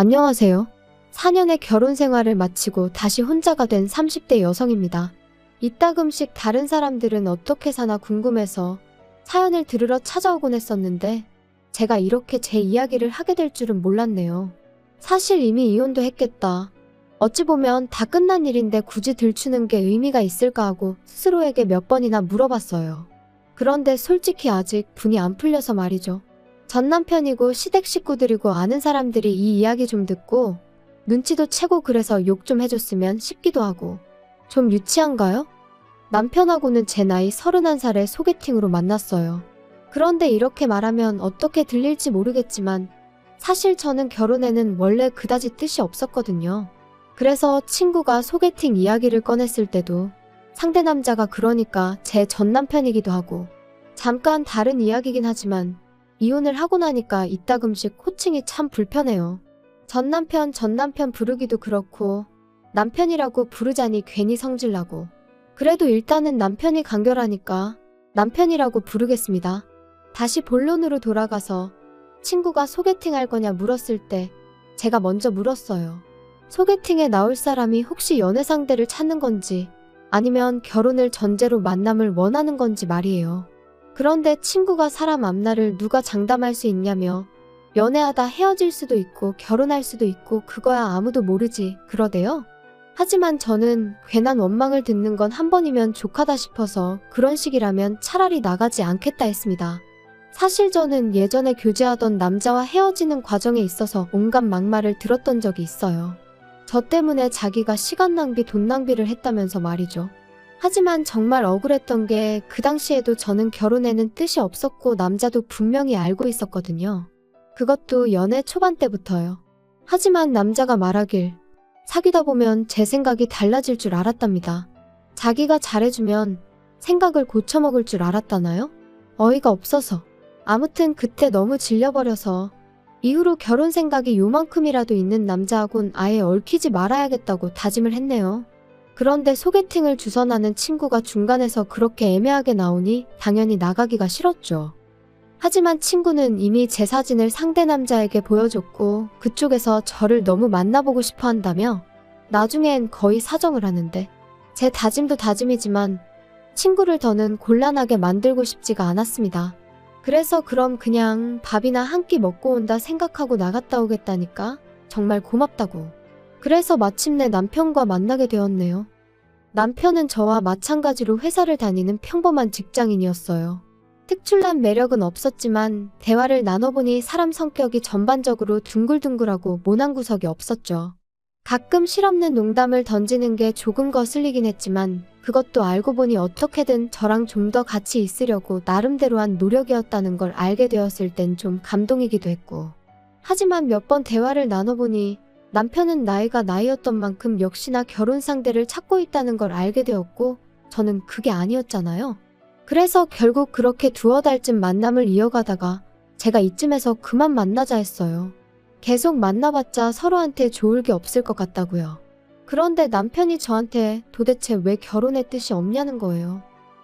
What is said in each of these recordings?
안녕하세요. 4년의 결혼 생활을 마치고 다시 혼자가 된 30대 여성입니다. 이따금씩 다른 사람들은 어떻게 사나 궁금해서 사연을 들으러 찾아오곤 했었는데 제가 이렇게 제 이야기를 하게 될 줄은 몰랐네요. 사실 이미 이혼도 했겠다. 어찌 보면 다 끝난 일인데 굳이 들추는 게 의미가 있을까 하고 스스로에게 몇 번이나 물어봤어요. 그런데 솔직히 아직 분이 안 풀려서 말이죠. 전 남편이고 시댁 식구들이고 아는 사람들이 이 이야기 좀 듣고 눈치도 채고 그래서 욕 좀 해줬으면 싶기도 하고. 좀 유치한가요? 남편하고는 제 나이 31살에 소개팅으로 만났어요. 그런데 이렇게 말하면 어떻게 들릴지 모르겠지만 사실 저는 결혼에는 원래 그다지 뜻이 없었거든요. 그래서 친구가 소개팅 이야기를 꺼냈을 때도 상대 남자가 그러니까 제 전 남편이기도 하고 잠깐 다른 이야기긴 하지만 이혼을 하고 나니까 이따금씩 호칭이 참 불편해요. 전 남편 부르기도 그렇고 남편이라고 부르자니 괜히 성질나고 그래도 일단은 남편이 간결하니까 남편이라고 부르겠습니다. 다시 본론으로 돌아가서 친구가 소개팅 할 거냐 물었을 때 제가 먼저 물었어요. 소개팅에 나올 사람이 혹시 연애 상대를 찾는 건지 아니면 결혼을 전제로 만남을 원하는 건지 말이에요. 그런데 친구가 사람 앞날을 누가 장담할 수 있냐며 연애하다 헤어질 수도 있고 결혼할 수도 있고 그거야 아무도 모르지 그러대요. 하지만 저는 괜한 원망을 듣는 건 한 번이면 족하다 싶어서 그런 식이라면 차라리 나가지 않겠다 했습니다. 사실 저는 예전에 교제하던 남자와 헤어지는 과정에 있어서 온갖 막말을 들었던 적이 있어요. 저 때문에 자기가 시간 낭비, 돈 낭비를 했다면서 말이죠. 하지만 정말 억울했던 게 그 당시에도 저는 결혼에는 뜻이 없었고 남자도 분명히 알고 있었거든요. 그것도 연애 초반 때부터요. 하지만 남자가 말하길 사귀다 보면 제 생각이 달라질 줄 알았답니다. 자기가 잘해주면 생각을 고쳐먹을 줄 알았다나요? 어이가 없어서. 아무튼 그때 너무 질려버려서 이후로 결혼 생각이 요만큼이라도 있는 남자하곤 아예 얽히지 말아야겠다고 다짐을 했네요. 그런데 소개팅을 주선하는 친구가 중간에서 그렇게 애매하게 나오니 당연히 나가기가 싫었죠. 하지만 친구는 이미 제 사진을 상대 남자에게 보여줬고 그쪽에서 저를 너무 만나보고 싶어 한다며 나중엔 거의 사정을 하는데 제 다짐도 다짐이지만 친구를 더는 곤란하게 만들고 싶지가 않았습니다. 그래서 그럼 그냥 밥이나 한 끼 먹고 온다 생각하고 나갔다 오겠다니까 정말 고맙다고. 그래서 마침내 남편과 만나게 되었네요. 남편은 저와 마찬가지로 회사를 다니는 평범한 직장인이었어요. 특출난 매력은 없었지만 대화를 나눠보니 사람 성격이 전반적으로 둥글둥글하고 모난 구석이 없었죠. 가끔 실없는 농담을 던지는 게 조금 거슬리긴 했지만 그것도 알고 보니 어떻게든 저랑 좀 더 같이 있으려고 나름대로 한 노력이었다는 걸 알게 되었을 땐 좀 감동이기도 했고. 하지만 몇 번 대화를 나눠보니 남편은 나이가 나이였던 만큼 역시나 결혼 상대를 찾고 있다는 걸 알게 되었고 저는 그게 아니었잖아요. 그래서 결국 그렇게 두어 달쯤 만남을 이어가다가 제가 이쯤에서 그만 만나자 했어요. 계속 만나봤자 서로한테 좋을 게 없을 것 같다고요. 그런데 남편이 저한테 도대체 왜 결혼의 뜻이 없냐는 거예요.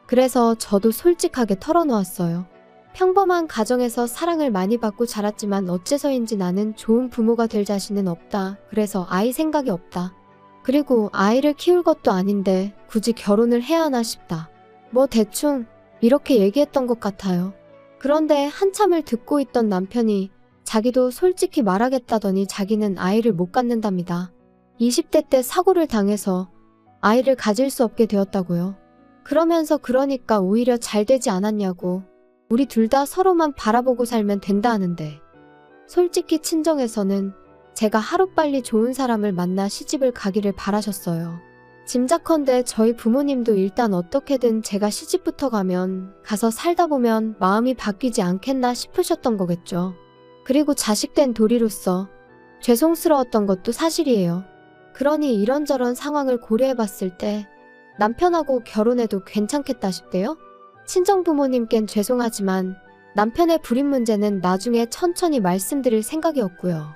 그래서 저도 솔직하게 털어놓았어요. 평범한 가정에서 사랑을 많이 받고 자랐지만 어째서인지 나는 좋은 부모가 될 자신은 없다. 그래서 아이 생각이 없다. 그리고 아이를 키울 것도 아닌데 굳이 결혼을 해야 하나 싶다. 뭐 대충 이렇게 얘기했던 것 같아요. 그런데 한참을 듣고 있던 남편이 자기도 솔직히 말하겠다더니 자기는 아이를 못 갖는답니다. 20대 때 사고를 당해서 아이를 가질 수 없게 되었다고요. 그러면서 그러니까 오히려 잘 되지 않았냐고. 우리 둘 다 서로만 바라보고 살면 된다 하는데 솔직히 친정에서는 제가 하루빨리 좋은 사람을 만나 시집을 가기를 바라셨어요. 짐작컨대 저희 부모님도 일단 어떻게든 제가 시집부터 가면 가서 살다 보면 마음이 바뀌지 않겠나 싶으셨던 거겠죠. 그리고 자식된 도리로서 죄송스러웠던 것도 사실이에요. 그러니 이런저런 상황을 고려해봤을 때 남편하고 결혼해도 괜찮겠다 싶대요. 친정부모님께는 죄송하지만 남편의 불임 문제는 나중에 천천히 말씀드릴 생각이었고요.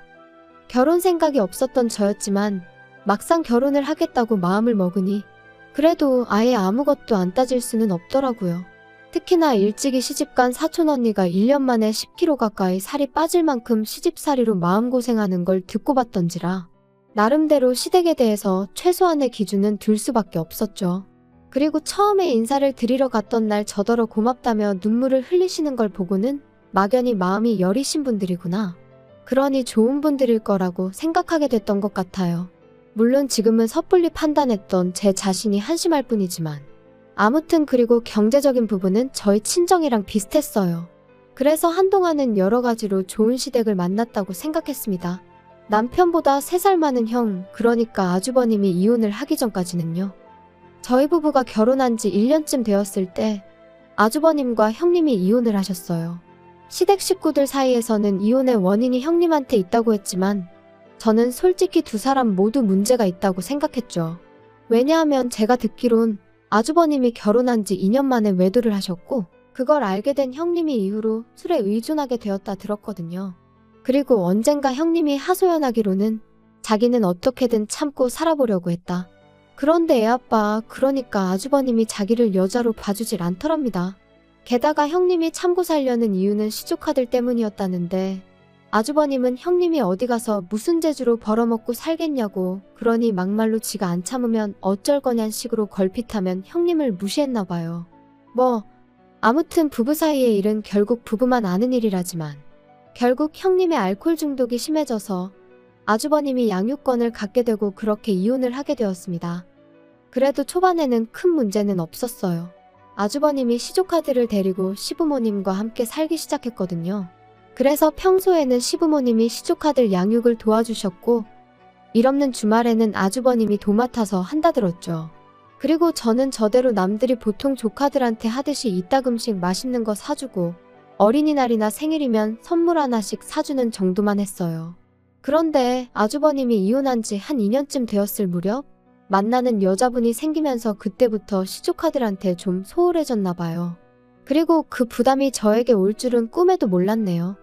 결혼 생각이 없었던 저였지만 막상 결혼을 하겠다고 마음을 먹으니 그래도 아예 아무것도 안 따질 수는 없더라고요. 특히나 일찍이 시집간 사촌언니가 1년 만에 10kg 가까이 살이 빠질 만큼 시집살이로 마음고생하는 걸 듣고 봤던지라 나름대로 시댁에 대해서 최소한의 기준은 둘 수밖에 없었죠. 그리고 처음에 인사를 드리러 갔던 날 저더러 고맙다며 눈물을 흘리시는 걸 보고는 막연히 마음이 여리신 분들이구나. 그러니 좋은 분들일 거라고 생각하게 됐던 것 같아요. 물론 지금은 섣불리 판단했던 제 자신이 한심할 뿐이지만 아무튼 그리고 경제적인 부분은 저희 친정이랑 비슷했어요. 그래서 한동안은 여러 가지로 좋은 시댁을 만났다고 생각했습니다. 남편보다 3살 많은 형, 그러니까 아주버님이 이혼을 하기 전까지는요. 저희 부부가 결혼한 지 1년쯤 되었을 때 아주버님과 형님이 이혼을 하셨어요. 시댁 식구들 사이에서는 이혼의 원인이 형님한테 있다고 했지만 저는 솔직히 두 사람 모두 문제가 있다고 생각했죠. 왜냐하면 제가 듣기론 아주버님이 결혼한 지 2년 만에 외도를 하셨고 그걸 알게 된 형님이 이후로 술에 의존하게 되었다 들었거든요. 그리고 언젠가 형님이 하소연하기로는 자기는 어떻게든 참고 살아보려고 했다. 그런데 애아빠, 그러니까 아주버님이 자기를 여자로 봐주질 않더랍니다. 게다가 형님이 참고 살려는 이유는 시조카들 때문이었다는데 아주버님은 형님이 어디 가서 무슨 재주로 벌어먹고 살겠냐고, 그러니 막말로 지가 안 참으면 어쩔 거냔 식으로 걸핏하면 형님을 무시했나 봐요. 아무튼 부부 사이의 일은 결국 부부만 아는 일이라지만 결국 형님의 알코올 중독이 심해져서 아주버님이 양육권을 갖게 되고 그렇게 이혼을 하게 되었습니다. 그래도 초반에는 큰 문제는 없었어요. 아주버님이 시조카들을 데리고 시부모님과 함께 살기 시작했거든요. 그래서 평소에는 시부모님이 시조카들 양육을 도와주셨고 일 없는 주말에는 아주버님이 도맡아서 한다 들었죠. 그리고 저는 저대로 남들이 보통 조카들한테 하듯이 이따금씩 맛있는 거 사주고 어린이날이나 생일이면 선물 하나씩 사주는 정도만 했어요. 그런데 아주버님이 이혼한 지 한 2년쯤 되었을 무렵 만나는 여자분이 생기면서 그때부터 시조카들한테 좀 소홀해졌나 봐요. 그리고 그 부담이 저에게 올 줄은 꿈에도 몰랐네요.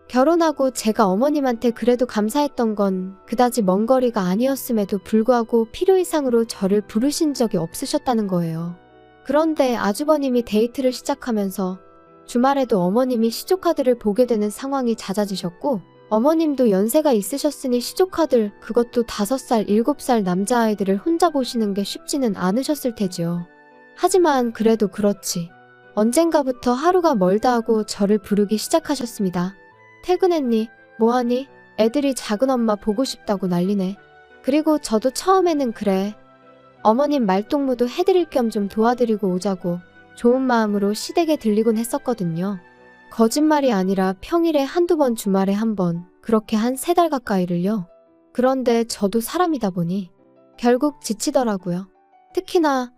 결혼하고 제가 어머님한테 그래도 감사했던 건 그다지 먼 거리가 아니었음에도 불구하고 필요 이상으로 저를 부르신 적이 없으셨다는 거예요. 그런데 아주버님이 데이트를 시작하면서 주말에도 어머님이 시조카들을 보게 되는 상황이 잦아지셨고 어머님도 연세가 있으셨으니 시조카들, 그것도 5살, 7살 남자아이들을 혼자 보시는 게 쉽지는 않으셨을 테지요. 하지만 그래도 그렇지. 언젠가부터 하루가 멀다 하고 저를 부르기 시작하셨습니다. 퇴근했니? 뭐하니? 애들이 작은엄마 보고 싶다고 난리네. 그리고 저도 처음에는 그래. 어머님 말동무도 해드릴 겸 좀 도와드리고 오자고 좋은 마음으로 시댁에 들리곤 했었거든요. 거짓말이 아니라 평일에 한두 번, 주말에 한 번, 그렇게 한 3달 가까이를요. 그런데 저도 사람이다 보니 결국 지치더라고요. 특히나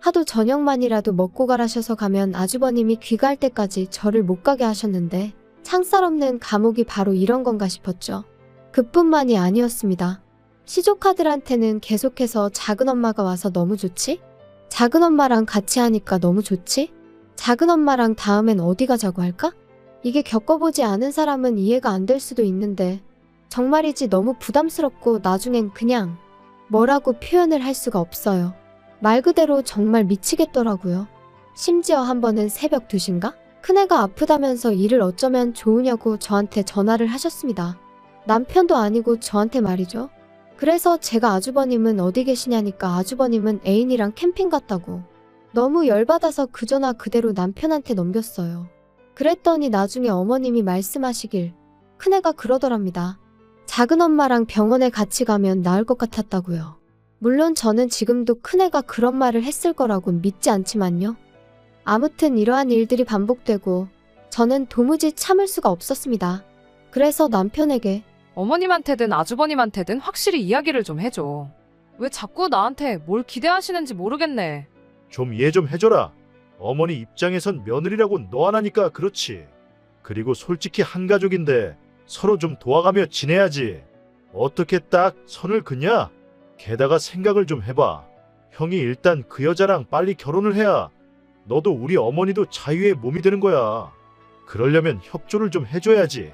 하도 저녁만이라도 먹고 가라셔서 가면 아주버님이 귀가할 때까지 저를 못 가게 하셨는데 창살 없는 감옥이 바로 이런 건가 싶었죠. 그뿐만이 아니었습니다. 시조카들한테는 계속해서 작은엄마가 와서 너무 좋지? 작은엄마랑 같이 하니까 너무 좋지? 작은엄마랑 다음엔 어디 가자고 할까? 이게 겪어보지 않은 사람은 이해가 안 될 수도 있는데 정말이지 너무 부담스럽고 나중엔 그냥 뭐라고 표현을 할 수가 없어요. 말 그대로 정말 미치겠더라고요. 심지어 한 번은 새벽 2시인가? 큰애가 아프다면서 일을 어쩌면 좋으냐고 저한테 전화를 하셨습니다. 남편도 아니고 저한테 말이죠. 그래서 제가 아주버님은 어디 계시냐니까 아주버님은 애인이랑 캠핑 갔다고. 너무 열받아서 그 전화 그대로 남편한테 넘겼어요. 그랬더니 나중에 어머님이 말씀하시길 큰애가 그러더랍니다. 작은엄마랑 병원에 같이 가면 나을 것 같았다고요. 물론 저는 지금도 큰애가 그런 말을 했을 거라고는 믿지 않지만요. 아무튼 이러한 일들이 반복되고 저는 도무지 참을 수가 없었습니다. 그래서 남편에게 어머님한테든 아주버님한테든 확실히 이야기를 좀 해줘. 왜 자꾸 나한테 뭘 기대하시는지 모르겠네. 좀 이해 좀 해줘라. 어머니 입장에선 며느리라고 너 하나니까 그렇지. 그리고 솔직히 한 가족인데 서로 좀 도와가며 지내야지. 어떻게 딱 선을 그냐? 게다가 생각을 좀 해봐. 형이 일단 그 여자랑 빨리 결혼을 해야 너도 우리 어머니도 자유의 몸이 되는 거야. 그러려면 협조를 좀 해줘야지.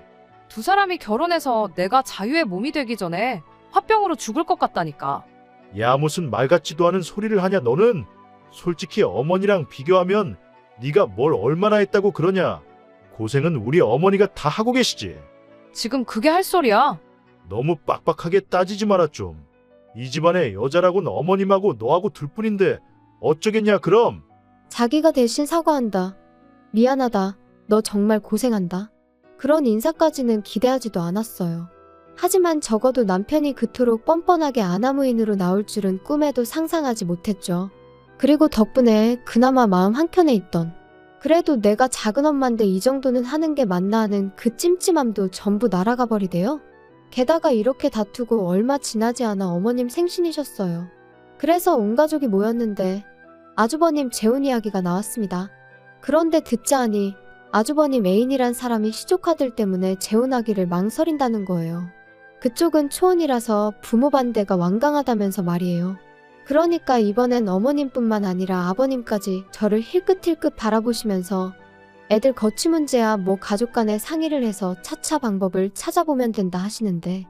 두 사람이 결혼해서 내가 자유의 몸이 되기 전에 화병으로 죽을 것 같다니까. 야, 무슨 말 같지도 않은 소리를 하냐 너는. 솔직히 어머니랑 비교하면 네가 뭘 얼마나 했다고 그러냐. 고생은 우리 어머니가 다 하고 계시지. 지금 그게 할 소리야? 너무 빡빡하게 따지지 마라 좀. 이 집안의 여자라곤 어머님하고 너하고 둘뿐인데 어쩌겠냐 그럼. 자기가 대신 사과한다. 미안하다. 너 정말 고생한다. 그런 인사까지는 기대하지도 않았어요. 하지만 적어도 남편이 그토록 뻔뻔하게 아나무인으로 나올 줄은 꿈에도 상상하지 못했죠. 그리고 덕분에 그나마 마음 한켠에 있던, 그래도 내가 작은 엄마인데 이 정도는 하는 게 맞나 하는 그 찜찜함도 전부 날아가 버리대요. 게다가 이렇게 다투고 얼마 지나지 않아 어머님 생신이셨어요. 그래서 온 가족이 모였는데 아주버님 재혼 이야기가 나왔습니다. 그런데 듣자 하니 아주버님 애인이란 사람이 시조카들 때문에 재혼하기를 망설인다는 거예요. 그쪽은 초혼이라서 부모 반대가 완강하다면서 말이에요. 그러니까 이번엔 어머님뿐만 아니라 아버님까지 저를 힐끗힐끗 바라보시면서 애들 거취 문제야 뭐 가족 간에 상의를 해서 차차 방법을 찾아보면 된다 하시는데,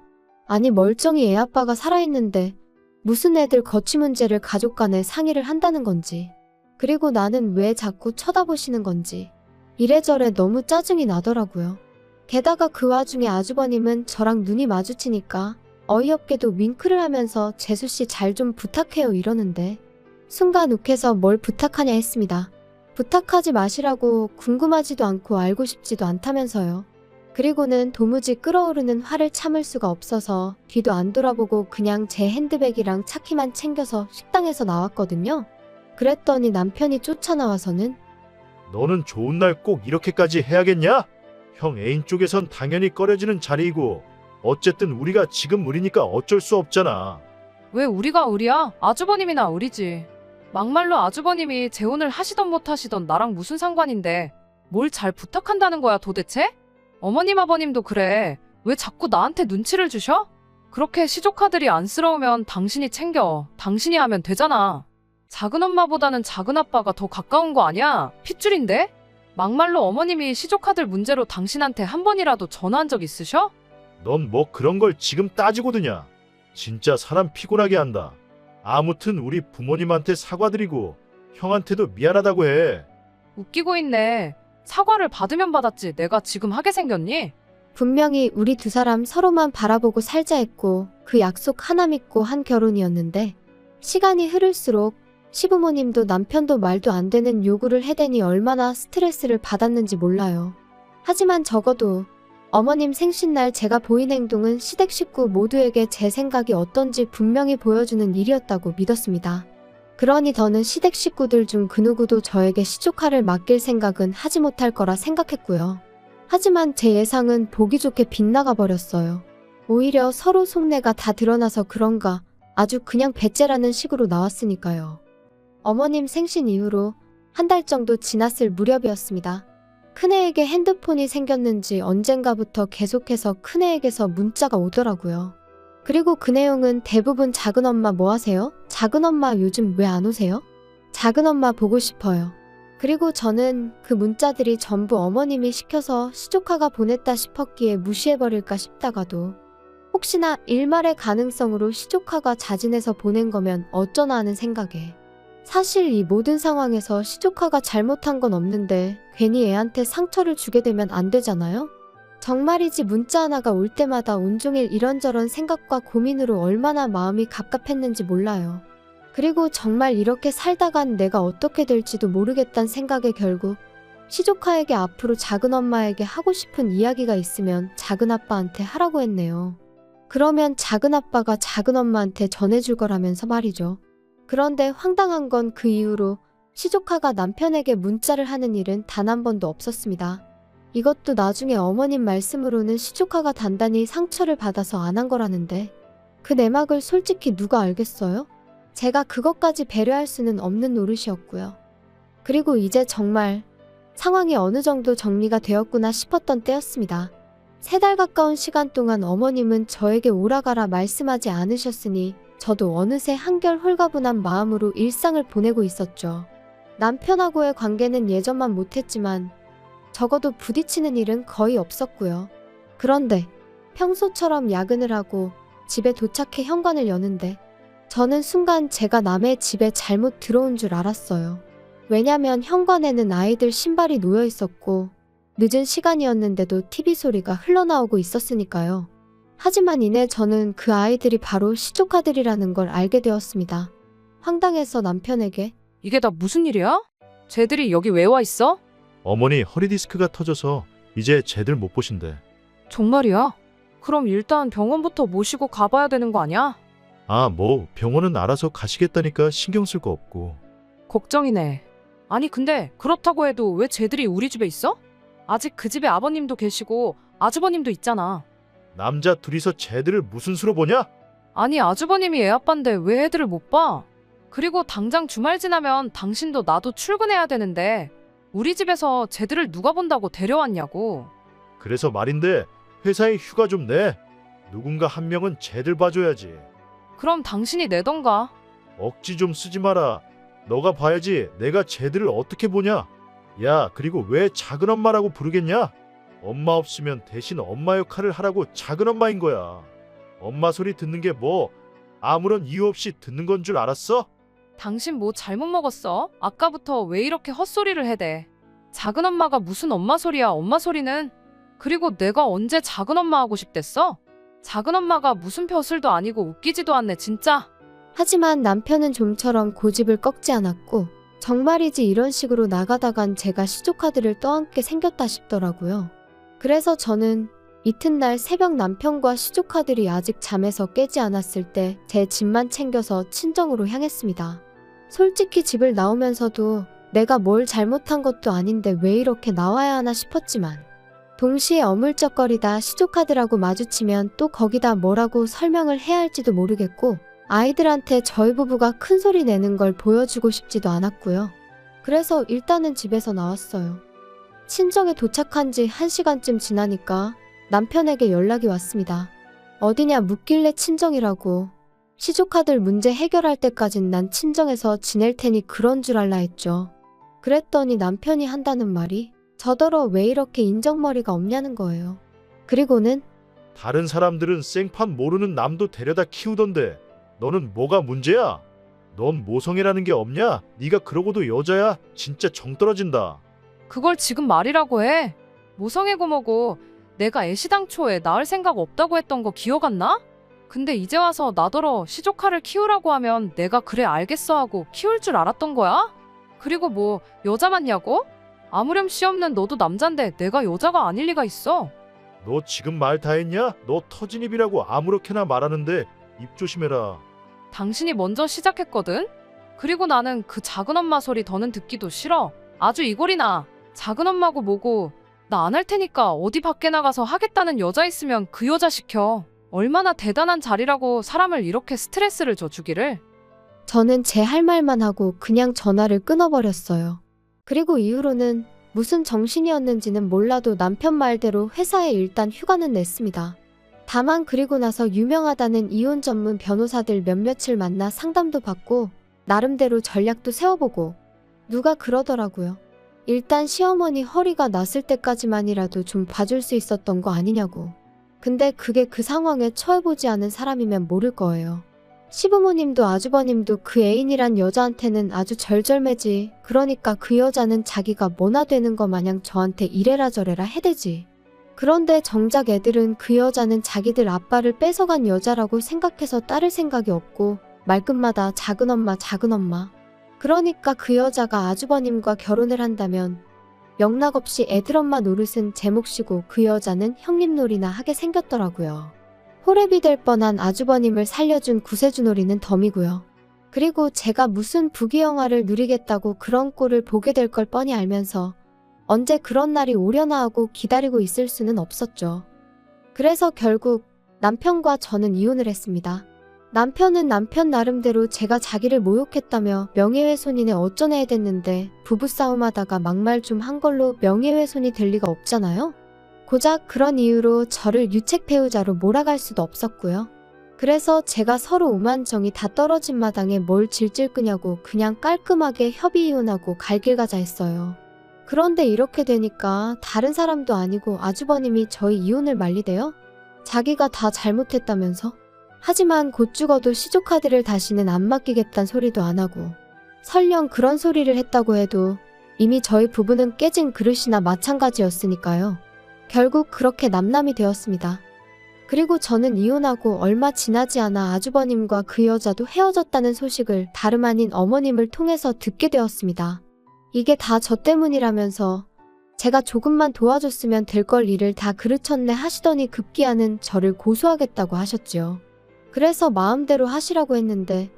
아니 멀쩡히 애 아빠가 살아있는데 무슨 애들 거취 문제를 가족 간에 상의를 한다는 건지, 그리고 나는 왜 자꾸 쳐다보시는 건지 이래저래 너무 짜증이 나더라고요. 게다가 그 와중에 아주버님은 저랑 눈이 마주치니까 어이없게도 윙크를 하면서 재수씨 잘 좀 부탁해요 이러는데, 순간 욱해서 뭘 부탁하냐 했습니다. 부탁하지 마시라고, 궁금하지도 않고 알고 싶지도 않다면서요. 그리고는 도무지 끓어오르는 화를 참을 수가 없어서 뒤도 안 돌아보고 그냥 제 핸드백이랑 차키만 챙겨서 식당에서 나왔거든요. 그랬더니 남편이 쫓아나와서는 너는 좋은 날 꼭 이렇게까지 해야겠냐? 형 애인 쪽에선 당연히 꺼려지는 자리이고 어쨌든 우리가 지금 우리니까 어쩔 수 없잖아. 왜 우리가 우리야? 아주버님이나 우리지. 막말로 아주버님이 재혼을 하시던 못 하시던 나랑 무슨 상관인데 뭘 잘 부탁한다는 거야 도대체? 어머님 아버님도 그래. 왜 자꾸 나한테 눈치를 주셔? 그렇게 시조카들이 안쓰러우면 당신이 챙겨. 당신이 하면 되잖아. 작은 엄마보다는 작은 아빠가 더 가까운 거 아니야? 핏줄인데? 막말로 어머님이 시조카들 문제로 당신한테 한 번이라도 전화한 적 있으셔? 넌 뭐 그런 걸 지금 따지고 드냐? 진짜 사람 피곤하게 한다. 아무튼 우리 부모님한테 사과드리고 형한테도 미안하다고 해. 웃기고 있네. 사과를 받으면 받았지 내가 지금 하게 생겼니? 분명히 우리 두 사람 서로만 바라보고 살자 했고 그 약속 하나 믿고 한 결혼이었는데, 시간이 흐를수록 시부모님도 남편도 말도 안 되는 요구를 해대니 얼마나 스트레스를 받았는지 몰라요. 하지만 적어도 어머님 생신날 제가 보인 행동은 시댁 식구 모두에게 제 생각이 어떤지 분명히 보여주는 일이었다고 믿었습니다. 그러니 더는 시댁 식구들 중 그 누구도 저에게 시조카를 맡길 생각은 하지 못할 거라 생각했고요. 하지만 제 예상은 보기 좋게 빗나가 버렸어요. 오히려 서로 속내가 다 드러나서 그런가 아주 그냥 배째라는 식으로 나왔으니까요. 어머님 생신 이후로 한 달 정도 지났을 무렵이었습니다. 큰애에게 핸드폰이 생겼는지 언젠가부터 계속해서 큰애에게서 문자가 오더라고요. 그리고 그 내용은 대부분 작은엄마 뭐 하세요? 작은엄마 요즘 왜 안 오세요? 작은엄마 보고 싶어요. 그리고 저는 그 문자들이 전부 어머님이 시켜서 시조카가 보냈다 싶었기에 무시해버릴까 싶다가도 혹시나 일말의 가능성으로 시조카가 자진해서 보낸 거면 어쩌나 하는 생각에, 사실 이 모든 상황에서 시조카가 잘못한 건 없는데 괜히 애한테 상처를 주게 되면 안 되잖아요? 정말이지 문자 하나가 올 때마다 온종일 이런저런 생각과 고민으로 얼마나 마음이 갑갑했는지 몰라요. 그리고 정말 이렇게 살다간 내가 어떻게 될지도 모르겠다는 생각에 결국 시조카에게 앞으로 작은엄마에게 하고 싶은 이야기가 있으면 작은아빠한테 하라고 했네요. 그러면 작은아빠가 작은엄마한테 전해줄 거라면서 말이죠. 그런데 황당한 건 그 이후로 시조카가 남편에게 문자를 하는 일은 단 한 번도 없었습니다. 이것도 나중에 어머님 말씀으로는 시조카가 단단히 상처를 받아서 안 한 거라는데, 그 내막을 솔직히 누가 알겠어요? 제가 그것까지 배려할 수는 없는 노릇이었고요. 그리고 이제 정말 상황이 어느 정도 정리가 되었구나 싶었던 때였습니다. 3달 가까운 시간 동안 어머님은 저에게 오라가라 말씀하지 않으셨으니 저도 어느새 한결 홀가분한 마음으로 일상을 보내고 있었죠. 남편하고의 관계는 예전만 못했지만 적어도 부딪히는 일은 거의 없었고요. 그런데 평소처럼 야근을 하고 집에 도착해 현관을 여는데 저는 순간 제가 남의 집에 잘못 들어온 줄 알았어요. 왜냐면 현관에는 아이들 신발이 놓여 있었고 늦은 시간이었는데도 TV 소리가 흘러나오고 있었으니까요. 하지만 이내 저는 그 아이들이 바로 시조카들이라는 걸 알게 되었습니다. 황당해서 남편에게 이게 다 무슨 일이야? 쟤들이 여기 왜 와 있어? 어머니 허리 디스크가 터져서 이제 쟤들 못 보신대. 정말이야? 그럼 일단 병원부터 모시고 가봐야 되는 거 아니야? 아, 뭐 병원은 알아서 가시겠다니까 신경 쓸 거 없고. 걱정이네. 아니 근데 그렇다고 해도 왜 쟤들이 우리 집에 있어? 아직 그 집에 아버님도 계시고 아주버님도 있잖아. 남자 둘이서 쟤들을 무슨 수로 보냐? 아니 아주버님이 애 아빠인데 왜 애들을 못 봐? 그리고 당장 주말 지나면 당신도 나도 출근해야 되는데 우리 집에서 쟤들을 누가 본다고 데려왔냐고. 그래서 말인데 회사에 휴가 좀 내. 누군가 한 명은 쟤들 봐줘야지. 그럼 당신이 내던가. 억지 좀 쓰지 마라. 너가 봐야지 내가 쟤들을 어떻게 보냐. 야, 그리고 왜 작은 엄마라고 부르겠냐? 엄마 없으면 대신 엄마 역할을 하라고 작은 엄마인 거야. 엄마 소리 듣는 게 뭐 아무런 이유 없이 듣는 건 줄 알았어? 당신 뭐 잘못 먹었어? 아까부터 왜 이렇게 헛소리를 해대? 작은 엄마가 무슨 엄마 소리야, 엄마 소리는? 그리고 내가 언제 작은 엄마 하고 싶댔어? 작은 엄마가 무슨 벼슬도 아니고 웃기지도 않네, 진짜. 하지만 남편은 좀처럼 고집을 꺾지 않았고 정말이지 이런 식으로 나가다간 제가 시조카드를 떠안게 생겼다 싶더라고요. 그래서 저는 이튿날 새벽 남편과 시조카들이 아직 잠에서 깨지 않았을 때 제 짐만 챙겨서 친정으로 향했습니다. 솔직히 집을 나오면서도 내가 뭘 잘못한 것도 아닌데 왜 이렇게 나와야 하나 싶었지만 동시에 어물쩍거리다 시조카들하고 마주치면 또 거기다 뭐라고 설명을 해야 할지도 모르겠고 아이들한테 저희 부부가 큰 소리 내는 걸 보여주고 싶지도 않았고요. 그래서 일단은 집에서 나왔어요. 친정에 도착한 지 1시간쯤 지나니까 남편에게 연락이 왔습니다. 어디냐 묻길래 친정이라고. 시조카들 문제 해결할 때까진 난 친정에서 지낼 테니 그런 줄 알라 했죠. 그랬더니 남편이 한다는 말이 저더러 왜 이렇게 인정머리가 없냐는 거예요. 그리고는 다른 사람들은 생판 모르는 남도 데려다 키우던데 너는 뭐가 문제야? 넌 모성애라는 게 없냐? 네가 그러고도 여자야? 진짜 정 떨어진다. 그걸 지금 말이라고 해. 모성애고 뭐고 내가 애시당초에 낳을 생각 없다고 했던 거 기억 안 나? 근데 이제 와서 나더러 시조카를 키우라고 하면 내가 그래 알겠어 하고 키울 줄 알았던 거야? 그리고 뭐 여자 맞냐고? 아무렴씨 없는 너도 남잔데 내가 여자가 아닐 리가 있어. 너 지금 말 다 했냐? 너 터진 입이라고 아무렇게나 말하는데 입 조심해라. 당신이 먼저 시작했거든? 그리고 나는 그 작은 엄마 소리 더는 듣기도 싫어. 아주 이골이나. 작은 엄마고 뭐고 나 안 할 테니까 어디 밖에 나가서 하겠다는 여자 있으면 그 여자 시켜. 얼마나 대단한 자리라고 사람을 이렇게 스트레스를 줘 주기를. 저는 제 할 말만 하고 그냥 전화를 끊어버렸어요. 그리고 이후로는 무슨 정신이었는지는 몰라도 남편 말대로 회사에 일단 휴가는 냈습니다. 다만 그리고 나서 유명하다는 이혼 전문 변호사들 몇몇을 만나 상담도 받고 나름대로 전략도 세워보고 누가 그러더라고요. 일단 시어머니 허리가 났을 때까지만이라도 좀 봐줄 수 있었던 거 아니냐고. 근데 그게 그 상황에 처해보지 않은 사람이면 모를 거예요. 시부모님도 아주버님도 그 애인이란 여자한테는 아주 절절매지. 그러니까 그 여자는 자기가 뭐나 되는 거 마냥 저한테 이래라 저래라 해대지. 그런데 정작 애들은 그 여자는 자기들 아빠를 뺏어간 여자라고 생각해서 따를 생각이 없고 말끝마다 작은 엄마 작은 엄마. 그러니까 그 여자가 아주버님과 결혼을 한다면 영락없이 애들 엄마 노릇은 제 몫이고 그 여자는 형님 놀이나 하게 생겼더라고요. 호랩이 될 뻔한 아주버님을 살려준 구세주놀이는 덤이고요. 그리고 제가 무슨 부귀영화를 누리겠다고 그런 꼴을 보게 될 걸 뻔히 알면서 언제 그런 날이 오려나 하고 기다리고 있을 수는 없었죠. 그래서 결국 남편과 저는 이혼을 했습니다. 남편은 남편 나름대로 제가 자기를 모욕했다며 명예훼손이네 어쩌네 해댔는데 부부싸움하다가 막말 좀 한 걸로 명예훼손이 될 리가 없잖아요. 고작 그런 이유로 저를 유책배우자로 몰아갈 수도 없었고요. 그래서 제가 서로 오만정이 다 떨어진 마당에 뭘 질질 끄냐고 그냥 깔끔하게 협의 이혼하고 갈 길 가자 했어요. 그런데 이렇게 되니까 다른 사람도 아니고 아주버님이 저희 이혼을 말리대요? 자기가 다 잘못했다면서? 하지만 곧 죽어도 시조카드를 다시는 안 맡기겠단 소리도 안 하고 설령 그런 소리를 했다고 해도 이미 저희 부부는 깨진 그릇이나 마찬가지였으니까요. 결국 그렇게 남남이 되었습니다. 그리고 저는 이혼하고 얼마 지나지 않아 아주버님과 그 여자도 헤어졌다는 소식을 다름 아닌 어머님을 통해서 듣게 되었습니다. 이게 다 저 때문이라면서 제가 조금만 도와줬으면 될 걸 일을 다 그르쳤네 하시더니 급기야는 저를 고소하겠다고 하셨지요. 그래서 마음대로 하시라고 했는데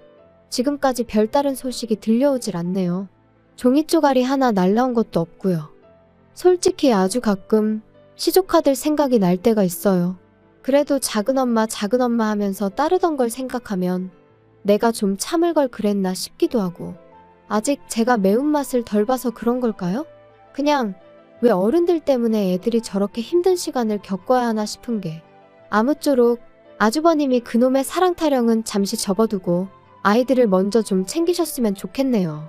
지금까지 별다른 소식이 들려오질 않네요. 종이 쪼가리 하나 날라온 것도 없고요. 솔직히 아주 가끔 시조카들 생각이 날 때가 있어요. 그래도 작은엄마 하면서 따르던 걸 생각하면 내가 좀 참을 걸 그랬나 싶기도 하고 아직 제가 매운맛을 덜 봐서 그런 걸까요? 그냥 왜 어른들 때문에 애들이 저렇게 힘든 시간을 겪어야 하나 싶은 게 아무쪼록 아주버님이 그놈의 사랑 타령은 잠시 접어두고 아이들을 먼저 좀 챙기셨으면 좋겠네요.